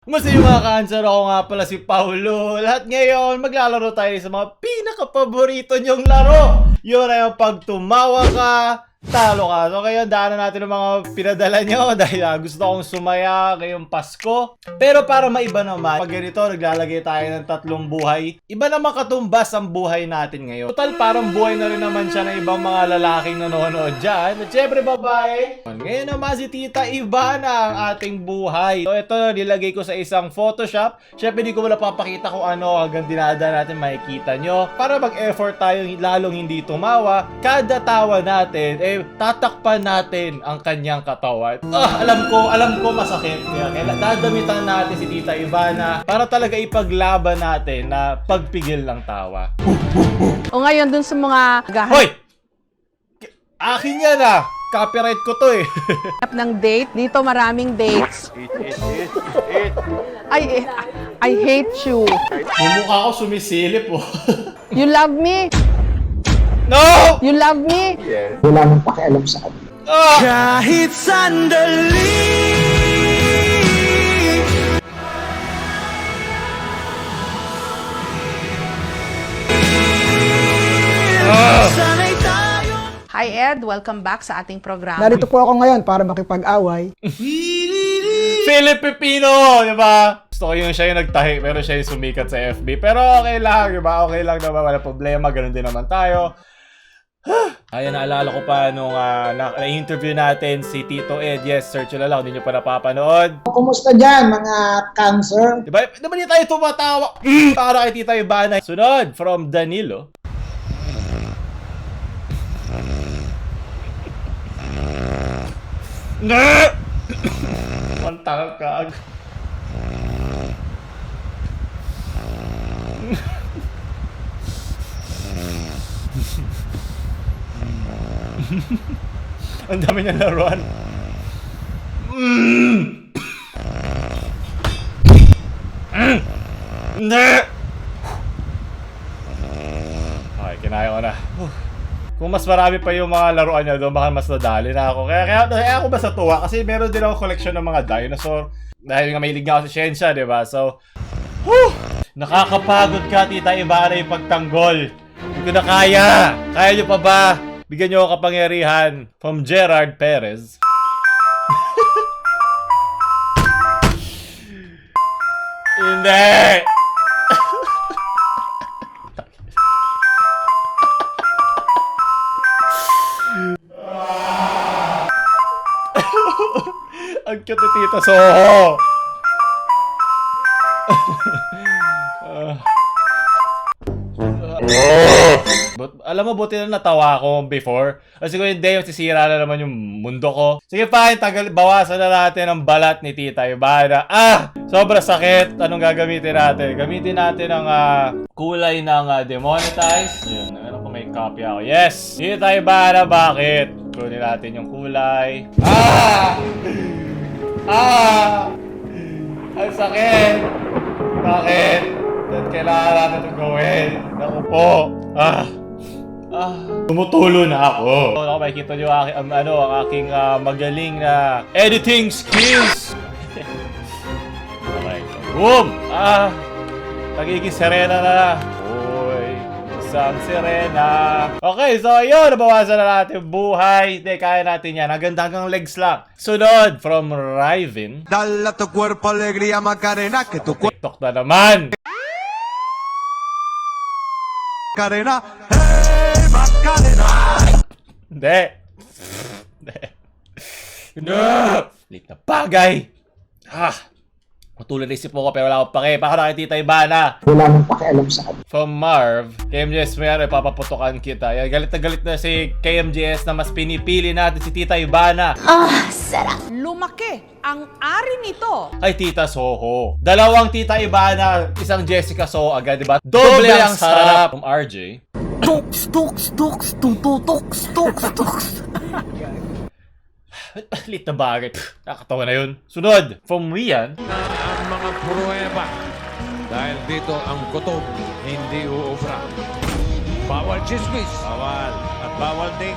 Kumusta yung mga ka-answer? Ako nga pala si Paulo. Lahat ngayon, maglalaro tayo sa mga pinaka-paborito nyong laro. Yun ay yung pag tumawa ka, talo ka. So ngayon, daanan natin ang mga pinadala nyo dahil gusto kong sumaya ngayong Pasko. Pero para maiba naman, pag ganito, naglalagay tayo ng 3 buhay. Iba naman katumbas ang buhay natin ngayon. Total, parang buhay na rin naman siya ng ibang mga lalaking nanonood dyan. At syempre, babae. Ngayon naman si Tita Ivana ang ating buhay. So ito, nilagay ko sa isang Photoshop. Syempre, di ko wala papakita kung ano hanggang dinada natin makikita nyo. Para mag-effort tayo lalong hindi tumawa, kada tawa natin, tatakpan natin ang kanyang katawan. Alam ko masakit. Kaya dadamitan natin si Tita Ivana para talaga ipaglaban natin na pagpigil ng tawa. O ngayon dun sa mga Hoy! Akin yan ah! Copyright ko to eh. ng date, dito maraming dates. I hate you. Yung mukha ko sumisilip oh. You love me? No! You love me? Wala nang pakialam sa akin. Kahit sandali. Sanay tayo. Hi Ed, welcome back sa ating programa. Narito po ako ngayon para makipag-away. Philip Pipino, di ba? Gusto ko yung siya yung nagtahi, pero siya yung sumikat sa FB. Pero okay lang, di ba? Okay lang naman, wala problema. Ganun din naman tayo. Ayan, naalala ko pa nung na-interview natin si Tito Ed. Yes, search nyo na lang, hindi nyo pa napapanood. Kumusta dyan, mga cancer? Diba? Diba hindi tayo tumatawa? Para kay Tita Ivana. Sunod, from Danilo. Mantang kag. Ang dami niya laruan. Okay, kinaya ko na. Kung mas marami pa yung mga laruan niya doon, baka mas nadali na ako. Kaya ako ba sa tuwa? Kasi meron din ako collection ng mga dinosaur. Dahil nga mahilig nga ako sa siyensya, di ba? So, nakakapagod ka, Tita Ivana, yung pagtanggol. Hindi ko na kaya. Kaya niyo pa ba? Bigyan niyo ako kapangyarihan. From Gerard Perez. Hindi! Ang cute ni Tita Soho! Alam mo, buti na natawa ako before. Kasi kung hindi, yung sisira na naman yung mundo ko. Sige fine, bawasan na natin ang balat ni Tita Ivana. Sobra sakit. Anong gagamitin natin? Gamitin natin ang kulay ng demonetize. Yun, ano kung may copy ako. Yes! Tita Ivana, bakit? Kunin natin yung kulay. Ang sakit! Bakit? Kailangan natin ito gawin. Naku po. Tumutulo na ako. Ako makikita nyo ang aking magaling na editing skills. Okay. Boom! Pagiging Serena na. Uy, isang Serena. Okay, so ayun. Nabawasan na natin buhay. Hindi, kaya natin yan. Hanggang legs lang. Sunod, from Riven. Dala tu cuerpo alegría Macarena, que tu cuerpo TikTok na naman. Macarena. Hey Macarena. Hindi. Lit na bagay. Matulad isip mo ko pero wala akong pake. Baka na kay Tita Ivana. Wala nang pakialam sa akin. From Marv, KMJS mo yan, papaputukan kita. Yan, galit na si KMJS na mas pinipili natin si Tita Ivana. Lumaki ang ari nito. Ay, Tita Soho. Dalawang Tita Ivana, isang Jessica Soho agad, diba? Doble ang sarap. From RJ. Lit na bagay. Nakakatawa na yun. Sunod, from Rian. Ang mga pruweba. Dahil dito ang kutob hindi uubra. Bawal chismis. Bawal. At bawal ding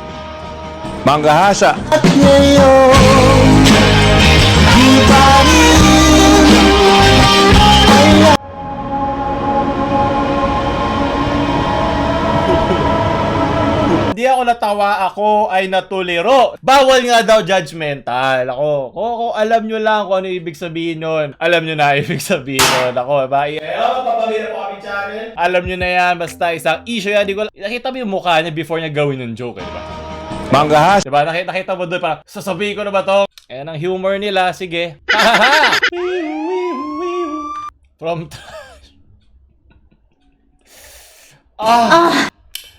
Manggahasa. At ngayon, di pa rin natawa ako ay natuliro. Bawal nga daw judgmental. Ako, kung alam nyo lang kung ano ibig sabihin nun, alam nyo na ibig sabihin nun. Ako, ba? Papamilya po kami channel. Alam nyo na yan, basta isang issue yan. Di ko, nakita mo yung mukha niya before niya gawin yung joke, di ba? Manggahasa. Diba? Nakita mo doon, parang, sasabihin ko na ba to? Ayan ang humor nila, sige. Hahaha! From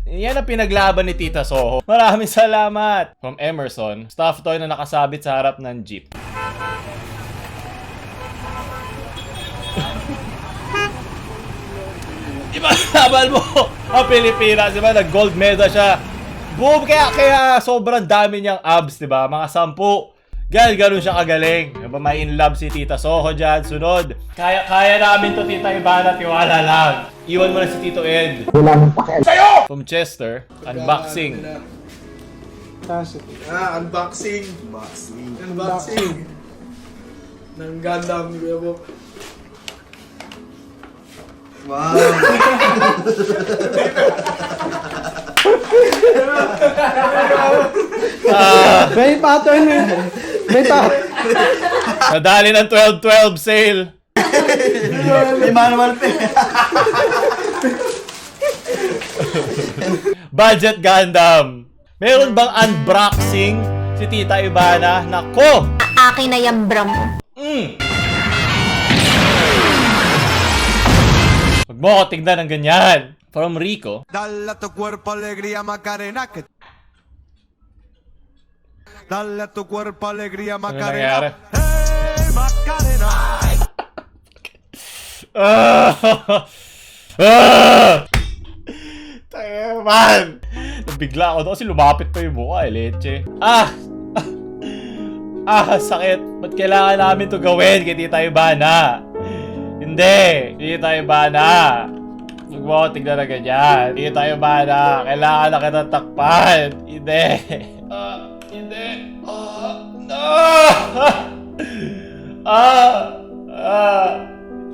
yan ang pinaglaban ni Tita Soho. Maraming salamat. From Emerson, stuffed toy na nakasabit sa harap ng jeep. Diba, laban mo ang Pilipinas, diba, nag-gold medal siya. Boom! Kaya sobrang dami niyang abs, diba? Mga 10. Ganun siya kagaling. Diba, may in love si Tita Soho dyan. Sunod. Kaya namin to, Tita Ivana. Tiwala lang. Iwan mo na si Tito Ed. Wala nang pakialam. From Chester, unboxing. Unboxing. Unboxing. Ng Gundam, Kuya Bo. Wow. May pattern eh. May pattern. Nadali ng 12-12 sale. May manual pa. Budget Gundam. Meron bang unboxing si Tita Ivana? Nako! Akin na yung bram mo. Huwag mo ako tignan ng ganyan. From Rico. Dale a tu cuerpo alegría Macarena que Dale a tu cuerpo alegría Ano Macarena. nangyari? Hey Macarena. Tayo man! Nabigla ako doon kasi lumapit pa yung mukha leche. Sakit. Ba't kailangan namin to gawin kay Tita Ivana? Hindi! Tita Ivana! Huwag mo ako tignan na ganyan. Tita Ivana! Kailangan na kita takpan! Hindi! Hindi!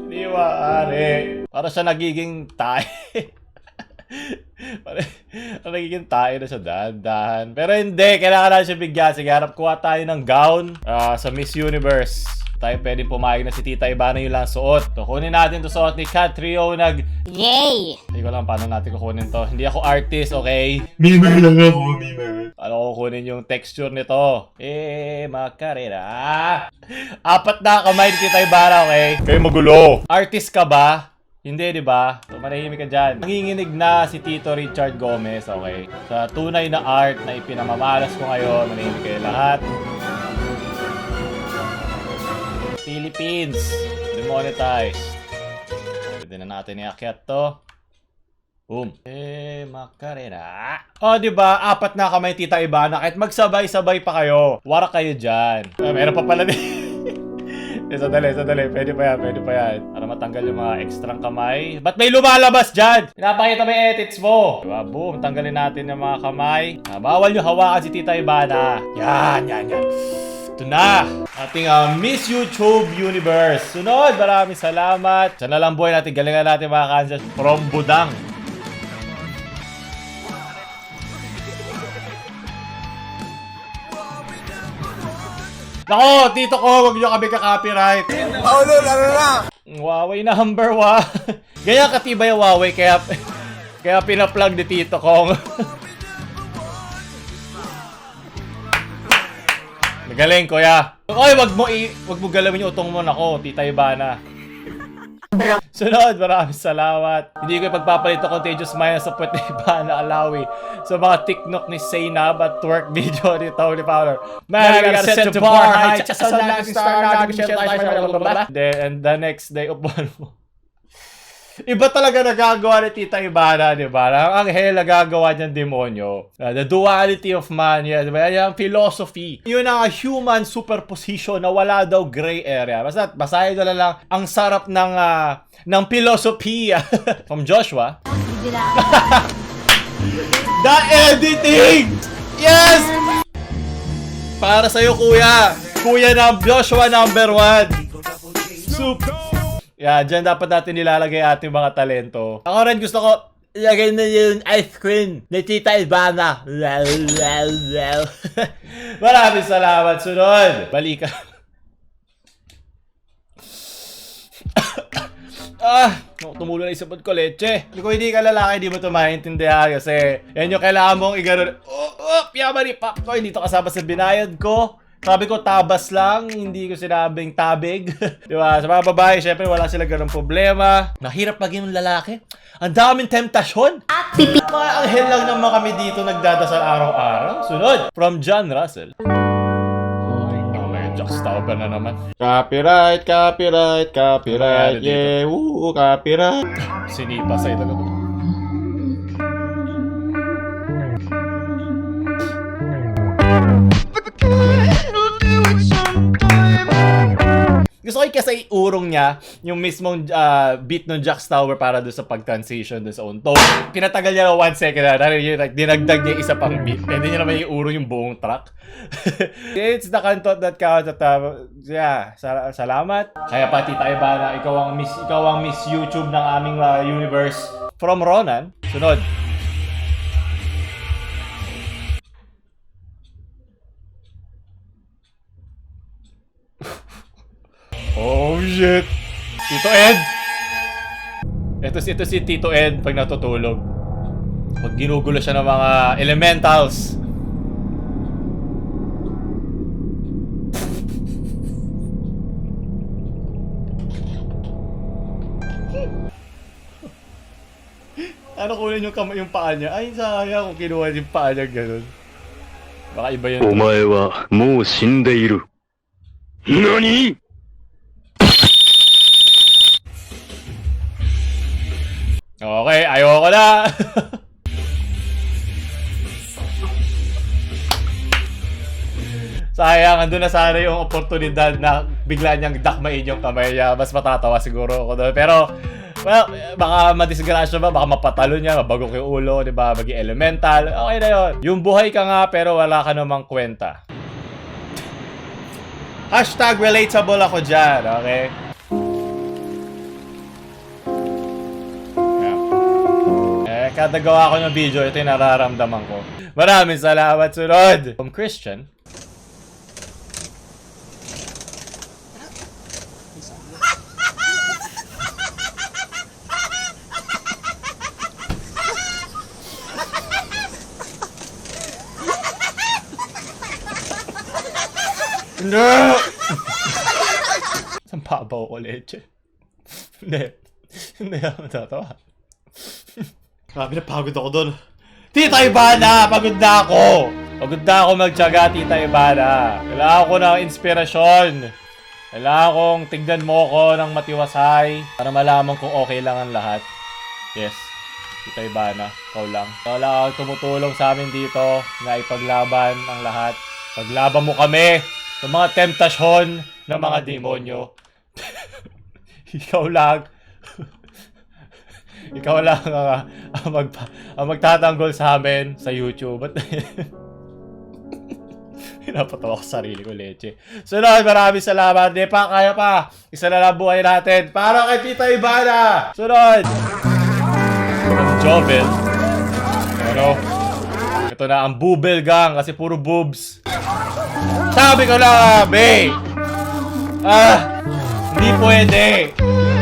Hindi maaari. Para siya nagiging tayo. Parang nagiging tayo na sa dahan-dahan. Pero hindi, kailangan natin siya bigyan. Sige, harap kuha tayo ng gown sa Miss Universe. Tayo pwedeng pumayag na si Tita Ivana yung lang suot. So, kunin natin to suot ni Cat Trio Yay! Hindi ko lang paano natin kukunin to. Hindi ako artist, okay? Mimer lang ako, mimer. Paano ko kukunin yung texture nito? Macarena. 4 na kamay ni Tita Ivana, okay? Kayo magulo. Artist ka ba? Hindi, di ba? So, manahimik ka dyan. Nanginginig na si Tito Richard Gomez, okay? Sa tunay na art na ipinamamalas ko ngayon, manahimik kayo lahat. Philippines, demonetized. Pwede na natin iakyat to. Boom. Macarena. O, diba? 4 na kamay Tita Ivana. Kahit magsabay-sabay pa kayo. Wara kayo dyan. Meron pa pala din. Sadali. Pwede pa yan. Para matanggal yung mga ekstrang kamay. Ba't may lumalabas dyan? Pinapakita mo yung edits mo. Diba? Boom. Tanggalin natin yung mga kamay. Bawal nyo hawakan si Tita Ivana. Yan. Ito na, ating Miss YouTube Universe. Sunod, maraming salamat. Sana lang buhay natin, galingan natin mga kansas. From Budang. Nako, tito ko, wag nyo kami ka-copyright. Paulo, ano na? Huawei number 1. Ganyan katibay yung Huawei, kaya pinaplug ni tito kong. Magaling, kuya. Oy, wag mo galawin yung utong mo. Nako, Tita Ivana. Sunod, maraming salamat. Hindi ko ipagpapalit ang Contagious Minus sa puwet ni Ivana Alawi sa mga tiknok ni Zainab at twerk video ni Tony Fowler. Man, we gotta set the bar high. Just a lucky star. And the next day, upuan mo. Iba talaga nagagawa ni Tita Ivana, di ba? Ang anghel nagagawa niyang demonyo. The duality of man, yeah, di ba? Yan ang philosophy. Yun ang human superposition na wala daw gray area. Basta, basahin na lang ang sarap ng philosophy. From Joshua. The editing! Yes! Para sa'yo, kuya. Kuya ng Joshua number 1. Super. Yeah, dyan dapat natin nilalagay ating mga talento. Ako rin gusto ko, Lagay na yung ice cream na Tita Ivana. Maraming salamat. Sunod. Balikan. Tumulo na isipod ko, leche. Kung hindi ka lalaki, hindi mo ito maintindihan kasi yan yung kailangan mong iganon. Yamari, pop ko. Hindi ito kasama sa binayad ko. Sabi ko, tabas lang. Hindi ko sinabing tabig. Diba? Sa mga babae, syempre, wala sila ganun problema. Mahirap maging lalaki. Ang daming temptasyon. Mga anghel lang naman kami dito nagdadasal araw-araw. Sunod. From John Russell. Jackstauber na naman. Copyright, copyright, copyright, yeah, woo, copyright. Sinipa sa ito. Gusto ko kasi iurong niya yung mismong beat ng Jackstauber para doon sa pag-transition doon sa unto. Pinatagal niya na 1 second na, dinagdag niya isa pang beat. Pwede niya naman iurong yung buong track. It's the kantot that counts at yeah, salamat. Kaya pa Tita Ivana, ikaw ang Miss YouTube ng aming universe. From Ronan. Sunod. Oh shit! Tito Ed! Ito si Tito Ed pag natutulog. Pag ginugulo siya ng mga elementals. Ano kunin yung paa niya? Ay, sayang kung kinuha yung paa niya ganun. Baka iba yun. お前はもう死んでいる。何？ Okay, ayoko na. Sayang, andun na sana yung oportunidad na bigla niyang dakmain yung kamay niya. Mas matatawa siguro ako doon. Pero, well, baka madisgrasya ba? Baka mapatalo niya, mabagok yung ulo, di ba? Maging elemental. Okay na yun. Yung buhay ka nga pero wala ka namang kwenta. Hashtag relatable ako dyan, okay? Kada gawa ko ng video, ito yung nararamdaman ko. Maraming salamat. Sunod! From Christian. No! Saan pabaw ko, leche? Hindi. Hindi ako matatawa. Grabe na pagod ako doon. Tita Ivana! Pagod na ako! Pagod na ako magtiyaga, Tita Ivana. Kailangan ko ng inspirasyon. Kailangan kong tignan mo ko ng matiwasay para malaman kung okay lang ang lahat. Yes, Tita Ivana, ikaw lang. Ikaw lang ang tumutulong sa amin dito na ipaglaban ang lahat. Paglaban mo kami sa mga temptasyon ng mga demonyo. Ikaw lang. Ikaw lang ang magtatanggol sa amin sa YouTube. Pinapatawa ko sa sarili ko, leche. Sunod, maraming salamat. Di pa, kaya pa. Isa na lang buhay natin. Para kay Tita Ivana. Sunod. Jovel. Ano? Ito na ang Boobel Gang kasi puro boobs. Sabi ko na, be. Hindi pwede.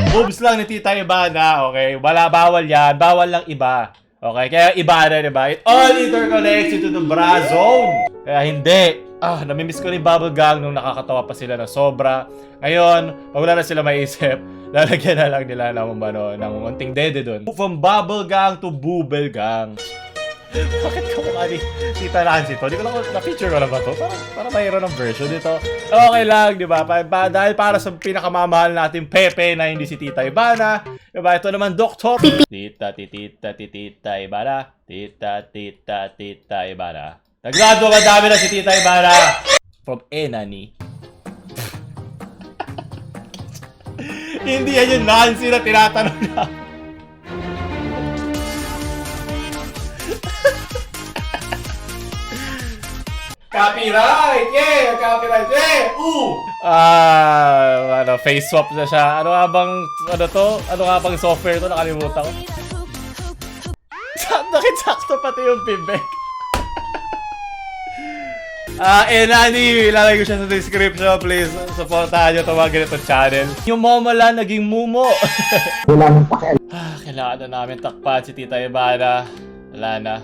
Boobs lang ni Tita Ivana, okay? Bawal yan. Bawal lang iba. Okay? Kaya iba na, diba? It all interconnects into the bra zone. Kaya hindi. Namimiss ko ni Bubble Gang nung nakakatawa pa sila na sobra. Ngayon, pag wala na sila maisip, lalagyan na lang nila ng unting dede dun. From Bubble Gang to Boobel Gang. Bakit ka mukha ni Tita Nancy to? Di ko lang na-feature ko na ba to? Para mayroon ng version dito. Okay lang, di ba? Dahil para sa pinakamamahal natin Pepe na hindi si Tita Ivana. Di ba? Ito naman, Doktor. Tita Ivana. Tita Ivana. Nagradyo ka dami na si Tita Ivana. From Enani. Hindi yan yung Nancy na tinatanong na. Copyright! Yeah! Copyright! Yeah! Face swap na siya. Ano nga bang software to? Nakalimutan ko. Sakto pati yung bibig. Nani, ilalagay ko siya sa description. Please, supportahan nyo itong mga ganitong channel. Yung Momola naging Mumo. Kailangan na namin takpan si Tita Ivana. Wala na.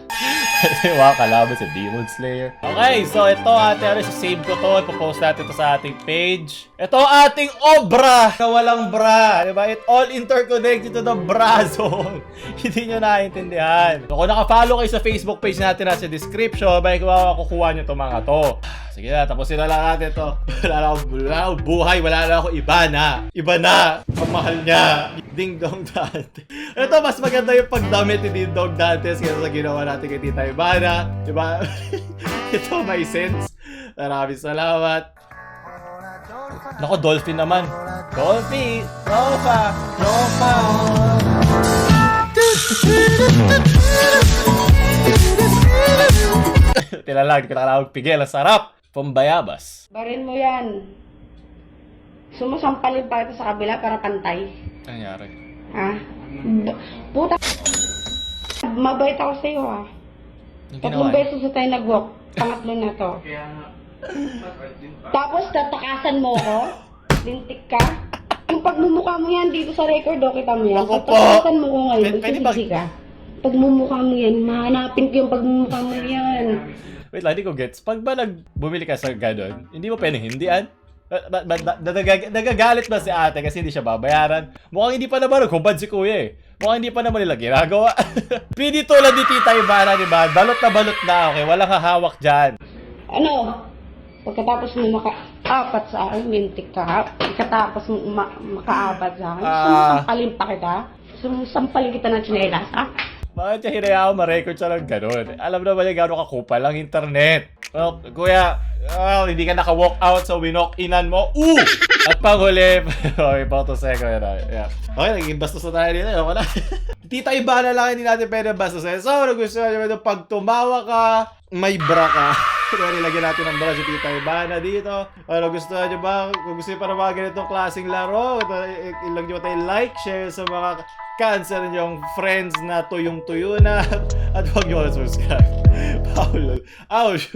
Wow, kalaban si Demon Slayer. Okay, so ito ate, save ko to. Ipopost natin to sa ating page. Ito ating obra na walang bra. Diba? It all interconnected to the bra zone. Hindi nyo naiintindihan. So, kung nakafollow kayo sa Facebook page natin nasa description, may kukuha nyo itong mga to. Sige na, tapusin na lang natin to. Wala na akong buhay, wala na akong iba na. Iba na. Ang mahal niya. Ding Dong Dante. Ito, mas maganda yung pagdamit ni Ding Dong Dante kaysa sa ginawa natin kay Tita Ivana. Diba? Ito, may sense. Maraming salamat. Nako, Dolphin naman. Dolphin! Lofa! Lofa! Tilalag, di ko na pigil. Ang sarap! Pambayabas. Barin mo yan. Sumusampalin pa ito sa kabila para pantay. Ano nangyari? Ha? Puta. Mabait ako sa'yo ha. Yung Tatlong ginawa beses na tayo nag-walk. Pangatlo na to. Tapos tatakasan mo ko. Lintik ka. Yung pagmumukha mo yan dito sa record, kita mo yan. Ako po. Tatakasan mo ko ngayon. Pwede ba? Sisisi ka. Pagmumukha mo yan, mahanapin ko yung pagmumukha mo yan. Wait lang, hindi ko gets. Pag ba bumili ka sa gano'n, hindi mo pwedeng hindian? Nagagalit ba si ate kasi hindi siya babayaran? Mukhang hindi pa naman nagkumpad si kuya eh. Mukhang hindi pa naman nila ginagawa. Pwede tulad ni Tita Ivana, di ba? Balot na, okay? Walang hahawak dyan. Ano? Pagkatapos mo maka-apat sa akin, mintik ka. Pagkatapos mo maka-apat sa akin, sumusampalin pa kita. Sumusampalin kita ng tsinelas, ha? Bakit siya hinayaan ma-record siya ng gano'n? Alam naman niya gano'n kakupal ang internet. Well, kuya, hindi ka naka-walk out so winok-inan mo. At panghuli, okay, photo seko yun. Yeah. Okay, naging bastos na tayo dito. Ayoko na. Tita Ivana lang, hindi natin pwede bastos. So, nagustuhan nyo ito, pag tumawa ka, may bra ka. Kaya nilagyan natin ng bra si Tita Ivana dito. Ano, gustuhan nyo ba? Kung gusto nyo pa ng mga ganitong klaseng laro, ilag nyo tayo like, share sa mga cancel yung friends na tuyong-tuyo na. At huwag nyo subscribe. Paulo. Ouch!